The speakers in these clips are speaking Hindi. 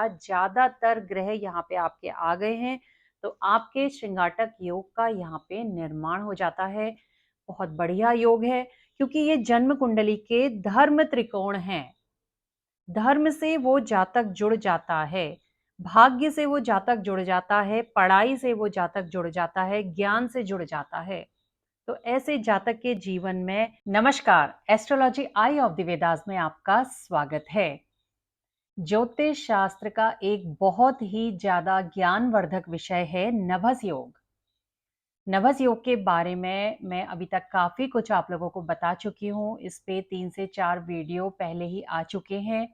ज्यादातर ग्रह यहाँ पे आपके आ गए हैं, तो आपके श्रृंगाटक योग का यहाँ पे निर्माण हो जाता है। बहुत बढ़िया योग है, क्योंकि ये जन्म कुंडली के धर्म त्रिकोण हैं। धर्म से वो जातक जुड़ जाता है, भाग्य से वो जातक जुड़ जाता है, पढ़ाई से वो जातक जुड़ जाता है, ज्ञान से जुड़ जाता है। तो ऐसे जातक के जीवन में नमस्कार, astrology I of the Vedas में आपका स्वागत है। ज्योतिष शास्त्र का एक बहुत ही ज्यादा ज्ञानवर्धक विषय है नभस योग। नभस योग के बारे में मैं अभी तक काफी कुछ आप लोगों को बता चुकी हूँ। इस पे 3 से 4 वीडियो पहले ही आ चुके हैं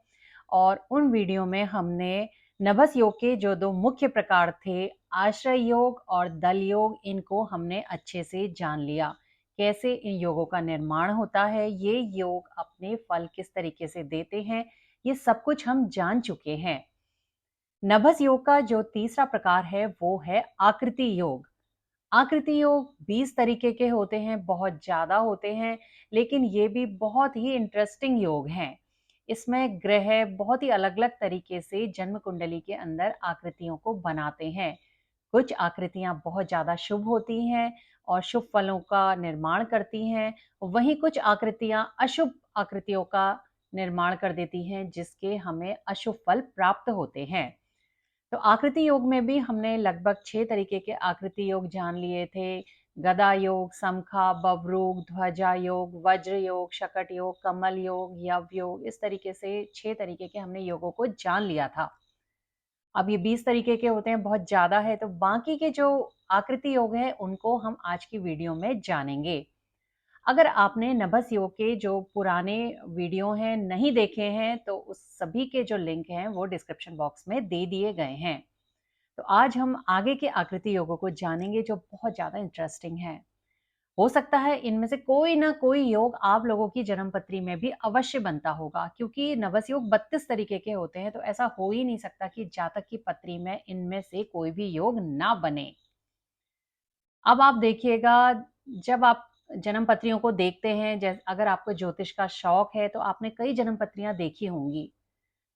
और उन वीडियो में हमने नभस योग के जो 2 मुख्य प्रकार थे, आश्रय योग और दल योग, इनको हमने अच्छे से जान लिया। कैसे इन योगों का निर्माण होता है, ये योग अपने फल किस तरीके से देते हैं, ये सब कुछ हम जान चुके हैं। नभस योग का जो तीसरा प्रकार है वो है आकृति योग। आकृति योग 20 तरीके के होते हैं, बहुत ज्यादा होते हैं, लेकिन ये भी बहुत ही इंटरेस्टिंग योग हैं। इसमें ग्रह बहुत ही अलग अलग तरीके से जन्म कुंडली के अंदर आकृतियों को बनाते हैं। कुछ आकृतियां बहुत ज्यादा शुभ होती हैं और शुभ फलों का निर्माण करती हैं, वहीं कुछ आकृतियां अशुभ आकृतियों का निर्माण कर देती हैं, जिसके हमें अशुभ फल प्राप्त होते हैं। तो आकृति योग में भी हमने लगभग 6 तरीके के आकृति योग जान लिए थे। गदा योग, समखा, बवरूक, ध्वजा योग, वज्र योग, शकट योग, कमल योग, यव योग, इस तरीके से 6 तरीके के हमने योगों को जान लिया था। अब ये 20 तरीके के होते हैं, बहुत ज्यादा है, तो बाकी के जो आकृति योग है उनको हम आज की वीडियो में जानेंगे। अगर आपने नभस योग के जो पुराने वीडियो हैं नहीं देखे हैं, तो उस सभी के जो लिंक हैं वो डिस्क्रिप्शन बॉक्स में दे दिए गए हैं। तो आज हम आगे के आकृति योगों को जानेंगे, जो बहुत ज्यादा इंटरेस्टिंग है। हो सकता है इनमें से कोई ना कोई योग आप लोगों की जन्म पत्री में भी अवश्य बनता होगा, क्योंकि नवस योग 32 तरीके के होते हैं, तो ऐसा हो ही नहीं सकता कि जातक की पत्री में इनमें से कोई भी योग ना बने। अब आप देखिएगा, जब आप जन्म पत्रियों को देखते हैं, जैसे अगर आपको ज्योतिष का शौक है तो आपने कई जन्म पत्रियां देखी होंगी।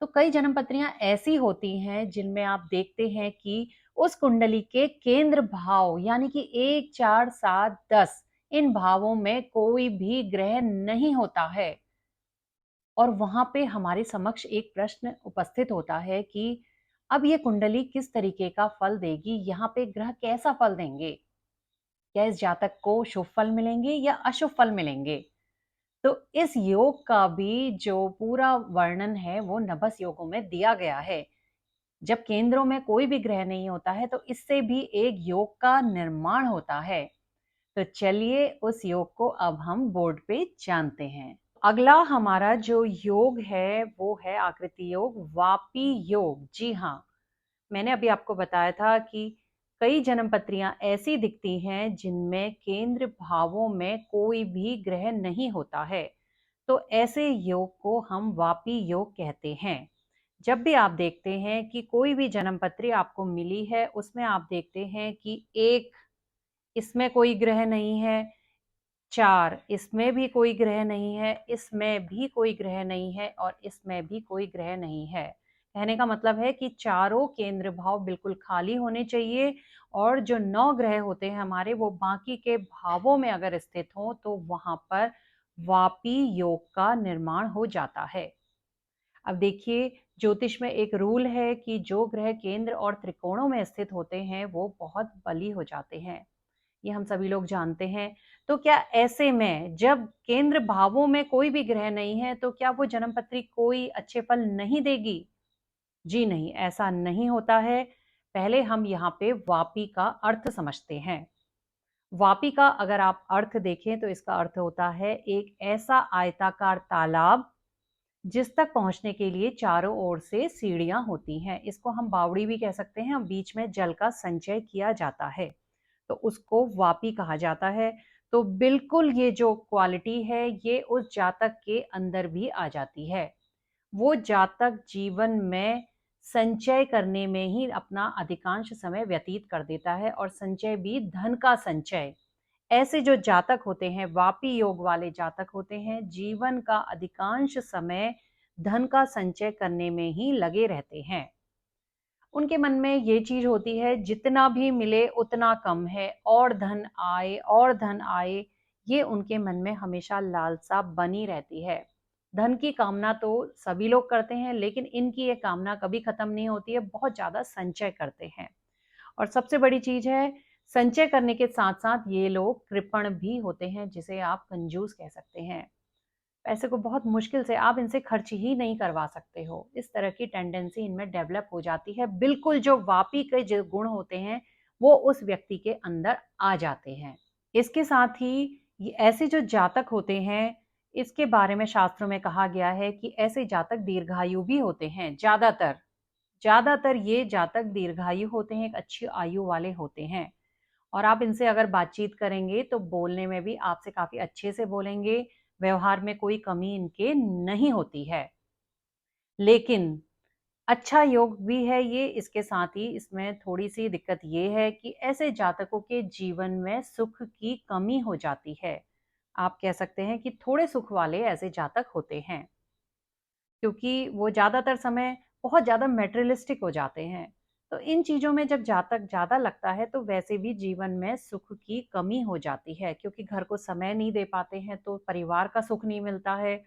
तो कई जन्म पत्रियां ऐसी होती हैं जिनमें आप देखते हैं कि उस कुंडली के केंद्र भाव, यानी कि 1, 4, 7, 10, इन भावों में कोई भी ग्रह नहीं होता है। और वहां पे हमारे समक्ष एक प्रश्न उपस्थित होता है कि अब ये कुंडली किस तरीके का फल देगी, यहाँ पे ग्रह कैसा फल देंगे, क्या इस जातक को शुभ फल मिलेंगे या अशुभ फल मिलेंगे। तो इस योग का भी जो पूरा वर्णन है वो नभस योगों में दिया गया है। जब केंद्रों में कोई भी ग्रह नहीं होता है तो इससे भी एक योग का निर्माण होता है। तो चलिए उस योग को अब हम बोर्ड पे जानते हैं। अगला हमारा जो योग है वो है आकृति योग, वापी योग। जी हाँ, मैंने अभी आपको बताया था कि कई जन्म पत्रियां ऐसी दिखती हैं जिनमें केंद्र भावों में कोई भी ग्रह नहीं होता है। तो ऐसे योग को हम वापी योग कहते हैं। जब भी आप देखते हैं कि कोई भी जन्म पत्री आपको मिली है, उसमें आप देखते हैं कि 1 इसमें कोई ग्रह नहीं है, 4 इसमें भी कोई ग्रह नहीं है, इसमें भी कोई ग्रह नहीं है और इसमें भी कोई ग्रह नहीं है। कहने का मतलब है कि चारों केंद्र भाव बिल्कुल खाली होने चाहिए और जो 9 ग्रह होते हैं हमारे, वो बाकी के भावों में अगर स्थित हो तो वहां पर वापी योग का निर्माण हो जाता है। अब देखिए, ज्योतिष में एक रूल है कि जो ग्रह केंद्र और त्रिकोणों में स्थित होते हैं वो बहुत बली हो जाते हैं, ये हम सभी लोग जानते हैं। तो क्या ऐसे में जब केंद्र भावों में कोई भी ग्रह नहीं है तो क्या वो जन्म पत्री कोई अच्छे फल नहीं देगी? जी नहीं, ऐसा नहीं होता है। पहले हम यहाँ पे वापी का अर्थ समझते हैं। वापी का अगर आप अर्थ देखें तो इसका अर्थ होता है एक ऐसा आयताकार तालाब जिस तक पहुंचने के लिए चारों ओर से सीढ़ियां होती हैं। इसको हम बावड़ी भी कह सकते हैं, बीच में जल का संचय किया जाता है, तो उसको वापी कहा जाता है। तो बिल्कुल ये जो क्वालिटी है ये उस जातक के अंदर भी आ जाती है। वो जातक जीवन में संचय करने में ही अपना अधिकांश समय व्यतीत कर देता है, और संचय भी धन का संचय। ऐसे जो जातक होते हैं, वापी योग वाले जातक होते हैं, जीवन का अधिकांश समय धन का संचय करने में ही लगे रहते हैं। उनके मन में ये चीज़ होती है जितना भी मिले उतना कम है, और धन आए, ये उनके मन में हमेशा लालसा बनी रहती है। धन की कामना तो सभी लोग करते हैं, लेकिन इनकी ये कामना कभी खत्म नहीं होती है, बहुत ज़्यादा संचय करते हैं। और सबसे बड़ी चीज़ है, संचय करने के साथ-साथ ये लोग कृपण भी होते हैं, जिसे आप कंजूस कह सकते हैं। पैसे को बहुत मुश्किल से आप इनसे खर्च ही नहीं करवा सकते हो। इस तरह की टेंडेंसी इनमें डेवलप हो जाती है। बिल्कुल जो वापी के जो गुण होते हैं, वो उस व्यक्ति के अंदर आ जाते हैं। इसके साथ ही ये ऐसे जो जातक होते हैं, इसके बारे में शास्त्रों में कहा गया है कि ऐसे जातक दीर्घायु भी होते हैं ज़्यादातर। ज़्यादातर ये जातक दीर्घायु होते हैं, एक अच्छी आयु वाले होते हैं। और आप इनसे अगर बातचीत करेंगे तो बोलने में भी आपसे काफ़ी अच्छे से बोलेंगे, व्यवहार में कोई कमी इनके नहीं होती है। लेकिन अच्छा योग भी है ये, इसके साथ ही इसमें थोड़ी-सी दिक्कत ये है कि ऐसे जातकों के जीवन में सुख की कमी हो जाती है। आप कह सकते हैं कि थोड़े सुख वाले ऐसे जातक होते हैं। क्योंकि वो ज़्यादातर समय बहुत ज़्यादा मटेरियलिस्टिक हो जाते हैं। तो इन चीज़ों में जब जातक ज़्यादा लगता है तो वैसे भी जीवन में सुख की कमी हो जाती है, क्योंकि घर को समय नहीं दे पाते हैं तो परिवार का सुख नहीं मिलता है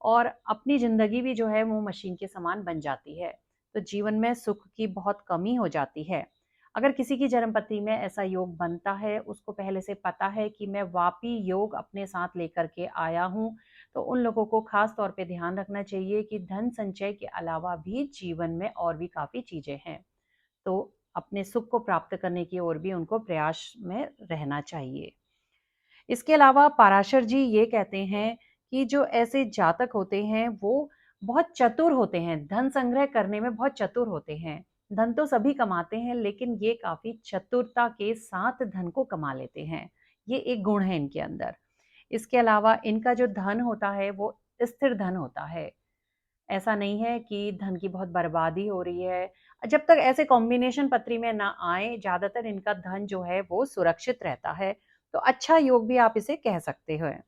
और अपनी ज़िंदगी भी जो है वो मशीन के समान बन जाती है। तो जीवन में सुख की बहुत कमी हो जाती है। अगर किसी की जन्म पत्री में ऐसा योग बनता है, उसको पहले से पता है कि मैं वापी योग अपने साथ लेकर के आया हूँ, तो उन लोगों को खास तौर पे ध्यान रखना चाहिए कि धन संचय के अलावा भी जीवन में और भी काफ़ी चीज़ें हैं। तो अपने सुख को प्राप्त करने की ओर भी उनको प्रयास में रहना चाहिए। इसके अलावा पराशर जी ये कहते हैं कि जो ऐसे जातक होते हैं वो बहुत चतुर होते हैं, धन संग्रह करने में बहुत चतुर होते हैं। धन तो सभी कमाते हैं, लेकिन ये काफ़ी चतुरता के साथ धन को कमा लेते हैं। ये एक गुण है इनके अंदर। इसके अलावा इनका जो धन होता है वो स्थिर धन होता है। ऐसा नहीं है कि धन की बहुत बर्बादी हो रही है। जब तक ऐसे कॉम्बिनेशन पत्री में ना आए, ज़्यादातर इनका धन जो है वो सुरक्षित रहता है। तो अच्छा योग भी आप इसे कह सकते हैं।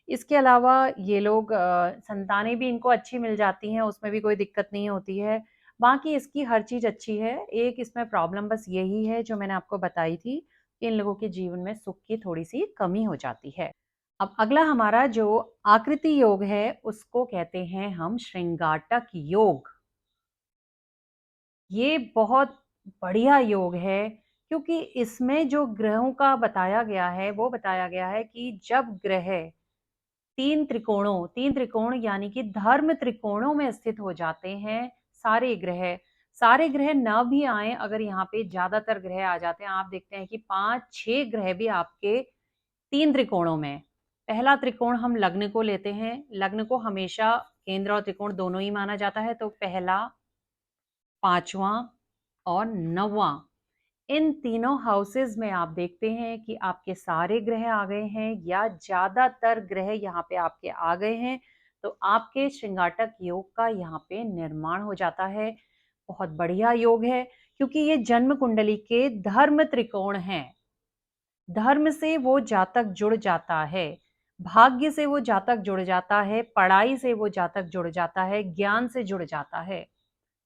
इसके अलावा ये लोग संतानें भी इनको अच्छी मिल जाती हैं, उसमें भी कोई दिक्कत नहीं होती है। बाकी इसकी हर चीज़ अच्छी है। एक इसमें प्रॉब्लम बस यही है जो मैंने आपको बताई थी कि इन लोगों के जीवन में सुख की थोड़ी-सी कमी हो जाती है। अब अगला हमारा जो आकृति योग है, उसको कहते हैं हम श्रृंगाटक योग। ये बहुत बढ़िया योग है, क्योंकि इसमें जो ग्रहों का बताया गया है, वो बताया गया है कि जब ग्रह 3 त्रिकोण यानी कि धर्म त्रिकोणों में स्थित हो जाते हैं, सारे ग्रह ना भी आएँ, अगर यहाँ पे ज़्यादातर ग्रह आ जाते हैं, आप देखते हैं कि 5-6 ग्रह भी आपके 3 त्रिकोणों में। पहला त्रिकोण हम लग्न को लेते हैं, लग्न को हमेशा केंद्र और त्रिकोण दोनों ही माना जाता है, तो पहला, 5वाँ और 9वाँ, इन तीनों हाउसेज़ में आप देखते हैं कि आपके सारे ग्रह आ गए हैं या ज़्यादातर ग्रह यहाँ पे आपके आ गए हैं, तो आपके श्रृंगाटक योग का यहाँ पे निर्माण हो जाता है। बहुत बढ़िया योग है, क्योंकि ये जन्म कुंडली के धर्म त्रिकोण हैं। धर्म से वो जातक जुड़ जाता है, भाग्य से वो जातक जुड़ जाता है, पढ़ाई से वो जातक जुड़ जाता है, ज्ञान से जुड़ जाता है।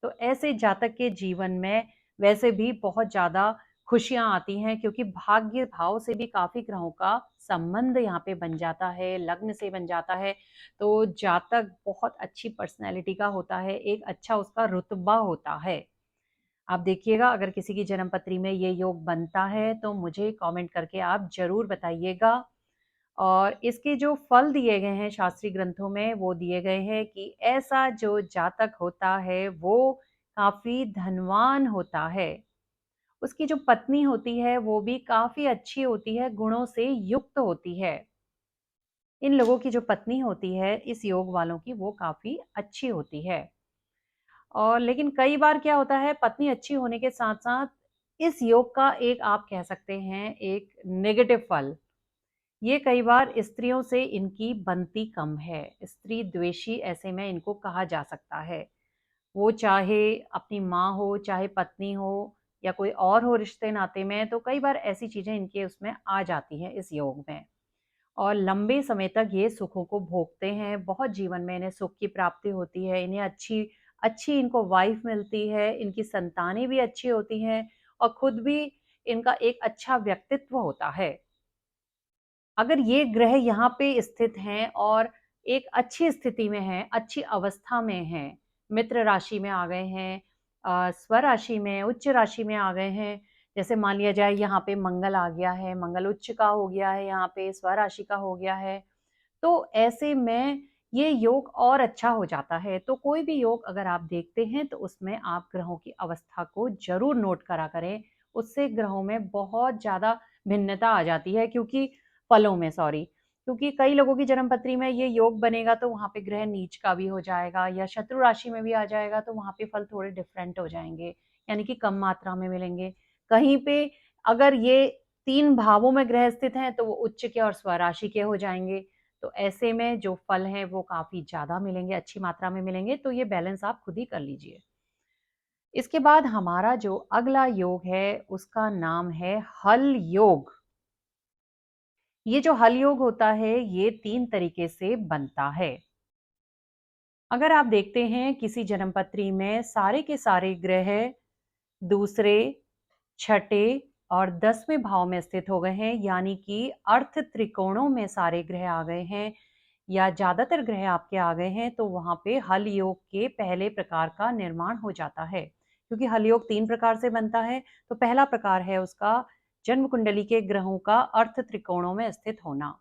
तो ऐसे जातक के जीवन में वैसे भी बहुत ज़्यादा खुशियाँ आती हैं, क्योंकि भाग्य भाव से भी काफ़ी ग्रहों का संबंध यहाँ पे बन जाता है, लग्न से बन जाता है। तो जातक बहुत अच्छी पर्सनैलिटी का होता है, एक अच्छा उसका रुतबा होता है। आप देखिएगा, अगर किसी की जन्म पत्री में ये योग बनता है तो मुझे कमेंट करके आप ज़रूर बताइएगा। और इसके जो फल दिए गए हैं शास्त्रीय ग्रंथों में, वो दिए गए हैं कि ऐसा जो जातक होता है वो काफ़ी धनवान होता है। उसकी जो पत्नी होती है वो भी काफ़ी अच्छी होती है, गुणों से युक्त होती है। इन लोगों की जो पत्नी होती है, इस योग वालों की, वो काफ़ी अच्छी होती है। और लेकिन कई बार क्या होता है, पत्नी अच्छी होने के साथ-साथ इस योग का एक आप कह सकते हैं एक नेगेटिव फल, ये कई बार स्त्रियों से इनकी बनती कम है। स्त्री द्वेषी ऐसे में इनको कहा जा सकता है। वो चाहे अपनी माँ हो, चाहे पत्नी हो या कोई और हो रिश्ते नाते में, तो कई बार ऐसी चीज़ें इनके उसमें आ जाती हैं इस योग में। और लंबे समय तक ये सुखों को भोगते हैं, बहुत जीवन में इन्हें सुख की प्राप्ति होती है, इन्हें अच्छी अच्छी इनको वाइफ मिलती है, इनकी संतानें भी अच्छी होती हैं और खुद भी इनका एक अच्छा व्यक्तित्व होता है। अगर ये ग्रह यहाँ पे स्थित हैं और एक अच्छी स्थिति में हैं, अच्छी अवस्था में हैं, मित्र राशि में आ गए हैं, स्वराशि में, उच्च राशि में आ गए हैं, जैसे मान लिया जाए यहाँ पे मंगल आ गया है, मंगल उच्च का हो गया है, यहाँ पे स्वराशि का हो गया है, तो ऐसे में ये योग और अच्छा हो जाता है। तो कोई भी योग अगर आप देखते हैं तो उसमें आप ग्रहों की अवस्था को ज़रूर नोट करा करें। उससे ग्रहों में बहुत ज़्यादा भिन्नता आ जाती है, क्योंकि फलों में सॉरी, क्योंकि कई लोगों की जन्म पत्री में ये योग बनेगा तो वहाँ पे ग्रह नीच का भी हो जाएगा या शत्रु राशि में भी आ जाएगा, तो वहाँ पे फल थोड़े डिफरेंट हो जाएँगे, यानी कि कम मात्रा में मिलेंगे। कहीं पे अगर ये 3 भावों में ग्रह स्थित हैं तो वो उच्च के और स्वराशि के हो जाएँगे। तो ऐसे में जो फल हैं वो काफ़ी ज़्यादा मिलेंगे, अच्छी मात्रा में मिलेंगे, तो ये बैलेंस आप खुद ही कर लीजिए। इसके बाद हमारा जो अगला योग है उसका नाम है हल योग। ये जो हल योग होता है ये 3 तरीके से बनता है। अगर आप देखते हैं किसी जन्मपत्री में सारे के सारे ग्रह दूसरे, छठे और 10वें भाव में स्थित हो गए हैं, यानी कि अर्थ त्रिकोणों में सारे ग्रह आ गए हैं या ज्यादातर ग्रह आपके आ गए हैं, तो वहां पे हल योग के पहले प्रकार का निर्माण हो जाता है। क्योंकि हल योग 3 प्रकार से बनता है, तो पहला प्रकार है उसका जन्म कुंडली के ग्रहों का अर्थ त्रिकोणों में स्थित होना।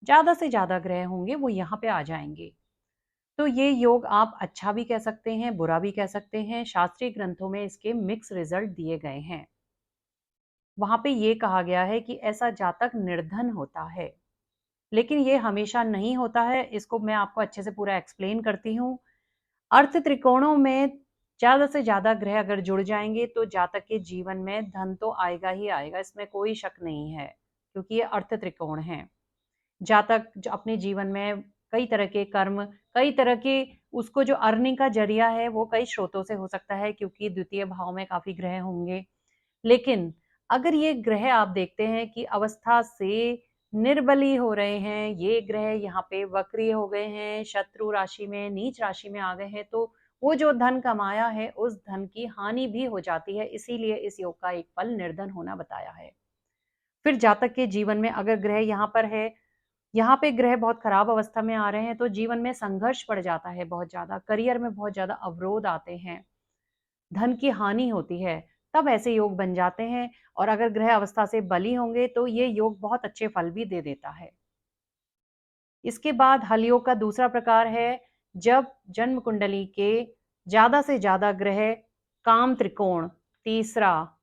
ज्यादा से ज्यादा ग्रह होंगे वो यहाँ पे आ जाएंगे। तो ये योग आप अच्छा भी कह सकते हैं, बुरा भी कह सकते हैं। शास्त्रीय ग्रंथों में इसके मिक्स रिजल्ट दिए गए हैं। वहां पे ये कहा गया है कि ऐसा जातक निर्धन होता है, लेकिन ये हमेशा नहीं होता है। इसको मैं आपको अच्छे से पूरा एक्सप्लेन करती हूँ। अर्थ त्रिकोणों में ज्यादा से ज्यादा ग्रह अगर जुड़ जाएंगे तो जातक के जीवन में धन तो आएगा ही आएगा, इसमें कोई शक नहीं है, क्योंकि ये अर्थ त्रिकोण हैं। जातक जो अपने जीवन में कई तरह के कर्म, कई तरह के उसको जो अर्निंग का जरिया है वो कई स्रोतों से हो सकता है, क्योंकि द्वितीय भाव में काफी ग्रह होंगे। लेकिन अगर ये ग्रह आप देखते हैं कि अवस्था से निर्बली हो रहे हैं, ये ग्रह यहाँ पे वक्री हो गए हैं, शत्रु राशि में, नीच राशि में आ गए हैं, तो वो जो धन कमाया है उस धन की हानि भी हो जाती है। इसीलिए इस योग का एक फल निर्धन होना बताया है। फिर जातक के जीवन में अगर ग्रह यहाँ पर है, यहाँ पे ग्रह बहुत खराब अवस्था में आ रहे हैं, तो जीवन में संघर्ष बढ़ जाता है, बहुत ज्यादा करियर में बहुत ज्यादा अवरोध आते हैं, धन की हानि होती है, तब ऐसे योग बन जाते हैं। और अगर ग्रह अवस्था से बली होंगे तो ये योग बहुत अच्छे फल भी दे देता है। इसके बाद हल योग का दूसरा प्रकार है जब जन्म कुंडली के ज्यादा से ज्यादा ग्रह काम त्रिकोण, तीसरा,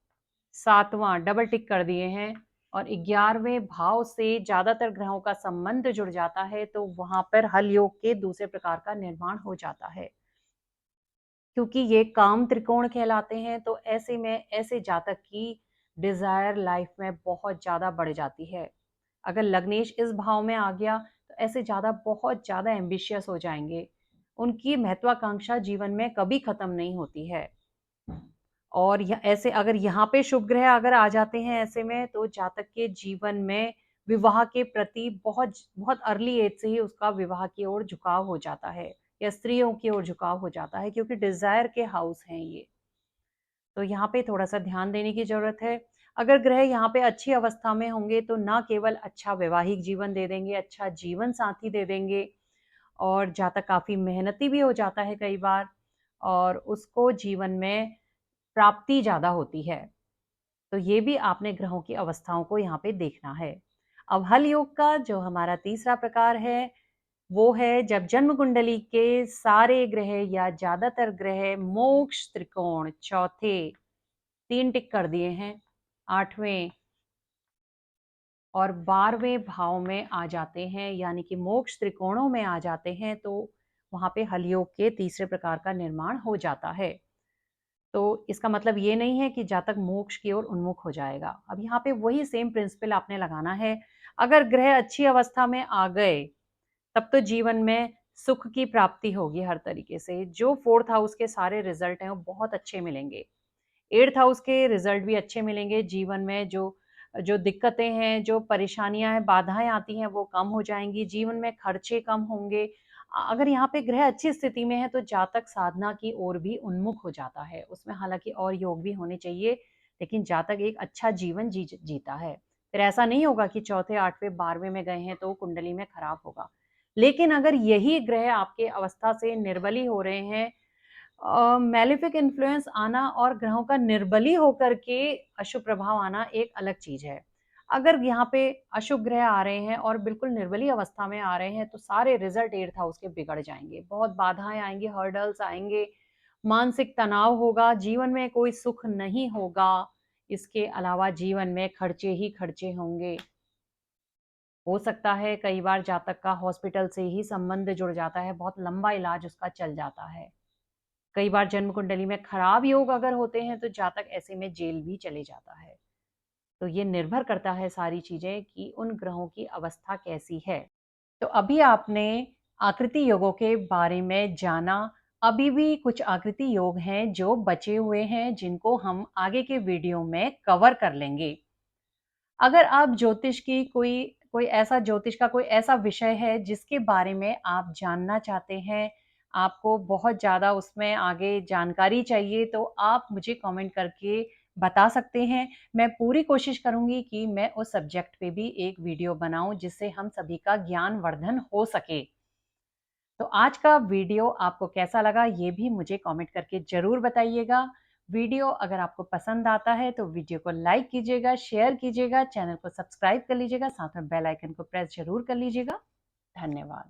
सातवां डबल टिक कर दिए हैं और 11वें भाव से ज्यादातर ग्रहों का संबंध जुड़ जाता है, तो वहां पर हल योग के दूसरे प्रकार का निर्माण हो जाता है। क्योंकि ये काम त्रिकोण कहलाते हैं, तो ऐसे में ऐसे जातक की डिजायर लाइफ में बहुत ज्यादा बढ़ जाती है। अगर लग्नेश इस भाव में आ गया तो ऐसे ज्यादा बहुत ज्यादा एम्बिशियस हो जाएंगे, उनकी महत्वाकांक्षा जीवन में कभी खत्म नहीं होती है। और ऐसे अगर यहाँ पे शुभ ग्रह अगर आ जाते हैं ऐसे में, तो जातक के जीवन में विवाह के प्रति बहुत बहुत अर्ली एज से ही उसका विवाह की ओर झुकाव हो जाता है या स्त्रियों की ओर झुकाव हो जाता है, क्योंकि डिजायर के हाउस हैं ये। तो यहाँ पे थोड़ा सा ध्यान देने की जरूरत है। अगर ग्रह यहाँ पे अच्छी अवस्था में होंगे तो ना केवल अच्छा वैवाहिक जीवन दे देंगे, अच्छा जीवन साथी दे देंगे, और जातक काफी मेहनती भी हो जाता है कई बार, और उसको जीवन में प्राप्ति ज्यादा होती है। तो ये भी आपने ग्रहों की अवस्थाओं को यहाँ पे देखना है। अब हल योग का जो हमारा तीसरा प्रकार है वो है जब जन्म कुंडली के सारे ग्रह या ज्यादातर ग्रह मोक्ष त्रिकोण, चौथे, 3 टिक कर दिए हैं, 8वें और 12वें भाव में आ जाते हैं, यानी कि मोक्ष त्रिकोणों में आ जाते हैं, तो वहां पे हल योग के तीसरे प्रकार का निर्माण हो जाता है। तो इसका मतलब ये नहीं है कि जातक मोक्ष की ओर उन्मुख हो जाएगा। अब यहाँ पे वही सेम प्रिंसिपल आपने लगाना है। अगर ग्रह अच्छी अवस्था में आ गए तब तो जीवन में सुख की प्राप्ति होगी हर तरीके से। जो 4th हाउस के सारे रिजल्ट हैं वो बहुत अच्छे मिलेंगे, 8th हाउस के रिजल्ट भी अच्छे मिलेंगे। जीवन में जो जो दिक्कतें हैं, जो परेशानियां हैं, बाधाएं आती हैं वो कम हो जाएंगी, जीवन में खर्चे कम होंगे, अगर यहाँ पे ग्रह अच्छी स्थिति में है तो जातक साधना की ओर भी उन्मुख हो जाता है। उसमें हालाँकि और योग भी होने चाहिए, लेकिन जातक एक अच्छा जीवन जीता है। फिर ऐसा नहीं होगा कि चौथे, 8वें, 12वें में गए हैं तो कुंडली में खराब होगा। लेकिन अगर यही ग्रह आपके अवस्था से निर्बली हो रहे हैं, मैलेफिक इन्फ्लुएंस आना और ग्रहों का निर्बली होकर के अशुभ प्रभाव आना एक अलग चीज है। अगर यहाँ पे अशुभ ग्रह आ रहे हैं और बिल्कुल निर्बली अवस्था में आ रहे हैं तो सारे रिजल्ट 8th हाउस के बिगड़ जाएंगे, बहुत बाधाएं आएंगी, हर्डल्स आएंगे, मानसिक तनाव होगा, जीवन में कोई सुख नहीं होगा। इसके अलावा जीवन में खर्चे ही खर्चे होंगे। हो सकता है कई बार जातक का हॉस्पिटल से ही संबंध जुड़ जाता है, बहुत लंबा इलाज उसका चल जाता है। कई बार जन्म कुंडली में खराब योग अगर होते हैं तो जातक ऐसे में जेल भी चले जाता है। तो ये निर्भर करता है सारी चीजें कि उन ग्रहों की अवस्था कैसी है। तो अभी आपने आकृति योगों के बारे में जाना। अभी भी कुछ आकृति योग हैं जो बचे हुए हैं, जिनको हम आगे के वीडियो में कवर कर लेंगे। अगर आप ज्योतिष की ज्योतिष का कोई ऐसा विषय है जिसके बारे में आप जानना चाहते हैं, आपको बहुत ज़्यादा उसमें आगे जानकारी चाहिए, तो आप मुझे कमेंट करके बता सकते हैं। मैं पूरी कोशिश करूँगी कि मैं उस सब्जेक्ट पे भी एक वीडियो बनाऊँ जिससे हम सभी का ज्ञान वर्धन हो सके। तो आज का वीडियो आपको कैसा लगा ये भी मुझे कमेंट करके ज़रूर बताइएगा। वीडियो अगर आपको पसंद आता है तो वीडियो को लाइक कीजिएगा, शेयर कीजिएगा, चैनल को सब्सक्राइब कर लीजिएगा, साथ में बेल आइकन को प्रेस ज़रूर कर लीजिएगा। धन्यवाद।